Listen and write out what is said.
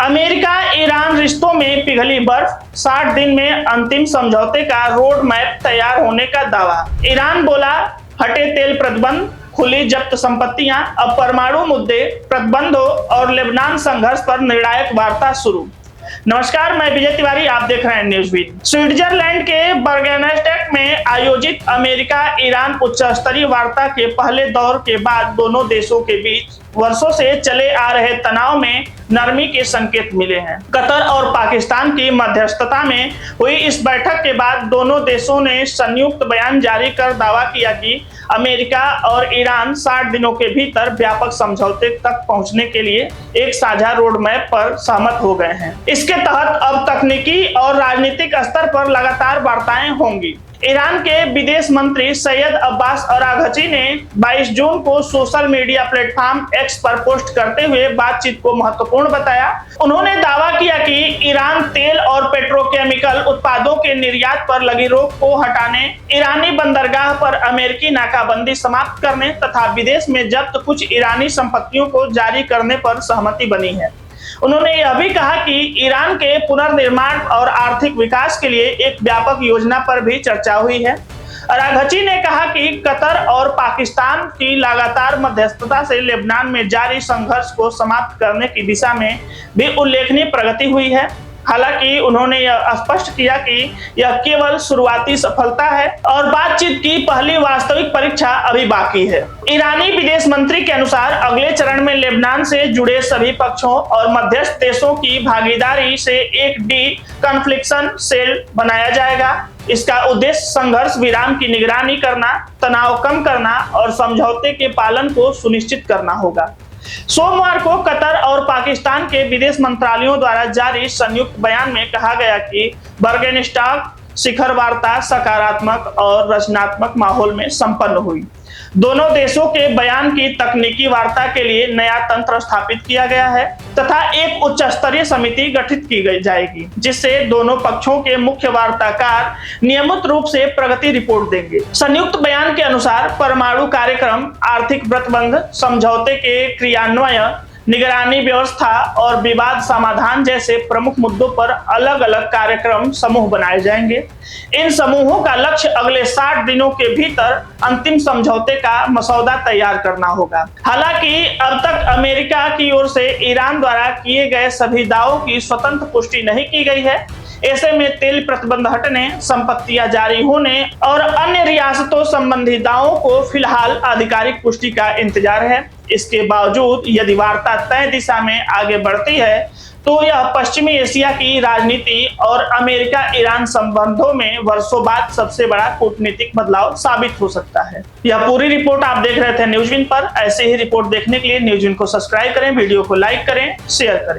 America Iran रिश्तों में पिघली बर्फ, 60 दिन में अंतिम समझौते का रोड मैप तैयार होने का दावा। ईरान बोला, हटे तेल प्रतिबंध, खुली जब्त संपत्तियां, अब परमाणु मुद्दे, प्रतिबंधों और लेबनान संघर्ष पर निर्णायक वार्ता शुरू। नमस्कार, मैं विजय तिवारी, आप देख रहे हैं न्यूज बीट। स्विट्जरलैंड के बर्गेनस्टेड में आयोजित अमेरिका ईरान उच्च स्तरीय वार्ता के पहले दौर के बाद दोनों देशों के बीच वर्षों से चले आ रहे तनाव में नरमी के संकेत मिले हैं। कतर और पाकिस्तान की मध्यस्थता में हुई इस बैठक के बाद दोनों देशों ने संयुक्त बयान जारी कर दावा किया कि अमेरिका और ईरान 60 दिनों के भीतर व्यापक समझौते तक पहुंचने के लिए एक साझा रोड मैप पर सहमत हो गए हैं। इसके तहत अब तकनीकी और राजनीतिक स्तर पर लगातार वार्ताएं होंगी। ईरान के विदेश मंत्री सैयद अब्बास अराघची ने 22 जून को सोशल मीडिया प्लेटफॉर्म एक्स पर पोस्ट करते हुए बातचीत को महत्वपूर्ण बताया। उन्होंने दावा किया कि ईरान तेल और पेट्रोकेमिकल उत्पादों के निर्यात पर लगी रोक को हटाने, ईरानी बंदरगाह पर अमेरिकी नाकाबंदी समाप्त करने तथा विदेश में जब्त कुछ ईरानी संपत्तियों को जारी करने पर सहमति बनी है। उन्होंने यह भी कहा कि ईरान के पुनर्निर्माण और आर्थिक विकास के लिए एक व्यापक योजना पर भी चर्चा हुई है। अराघची ने कहा कि कतर और पाकिस्तान की लगातार मध्यस्थता से लेबनान में जारी संघर्ष को समाप्त करने की दिशा में भी उल्लेखनीय प्रगति हुई है। हालांकि उन्होंने यह स्पष्ट किया कि यह केवल शुरुआती सफलता है और बातचीत की पहली वास्तविक परीक्षा अभी बाकी है। ईरानी विदेश मंत्री के अनुसार अगले चरण में लेबनान से जुड़े सभी पक्षों और मध्यस्थ देशों की भागीदारी से एक डी कॉन्फ्लिक्शन सेल बनाया जाएगा। इसका उद्देश्य संघर्ष विराम की निगरानी करना, तनाव कम करना और समझौते के पालन को सुनिश्चित करना होगा। सोमवार को कतर और पाकिस्तान के विदेश मंत्रालयों द्वारा जारी संयुक्त बयान में कहा गया कि बर्गेनस्टेड शिखर वार्ता सकारात्मक और रचनात्मक माहौल में संपन्न हुई। दोनों देशों के बयान की तकनीकी वार्ता के लिए नया तंत्र स्थापित किया गया है तथा एक उच्च स्तरीय समिति गठित की जाएगी, जिससे दोनों पक्षों के मुख्य वार्ताकार नियमित रूप से प्रगति रिपोर्ट देंगे। संयुक्त बयान के अनुसार परमाणु कार्यक्रम, आर्थिक प्रतिबंध, समझौते के क्रियान्वयन, निगरानी व्यवस्था और विवाद समाधान जैसे प्रमुख मुद्दों पर अलग अलग कार्यक्रम समूह बनाए जाएंगे। इन समूहों का लक्ष्य अगले 60 दिनों के भीतर अंतिम समझौते का मसौदा तैयार करना होगा। हालांकि अब तक अमेरिका की ओर से ईरान द्वारा किए गए सभी दावों की स्वतंत्र पुष्टि नहीं की गई है। ऐसे में तेल प्रतिबंध हटने, संपत्तियां जारी होने और अन्य रियासतों संबंधी दावों को फिलहाल आधिकारिक पुष्टि का इंतजार है। इसके बावजूद यदि वार्ता तय दिशा में आगे बढ़ती है तो यह पश्चिमी एशिया की राजनीति और अमेरिका ईरान संबंधों में वर्षों बाद सबसे बड़ा कूटनीतिक बदलाव साबित हो सकता है। यह पूरी रिपोर्ट आप देख रहे थे न्यूज विन पर। ऐसे ही रिपोर्ट देखने के लिए न्यूज विन को सब्सक्राइब करें, वीडियो को लाइक करें, शेयर करें।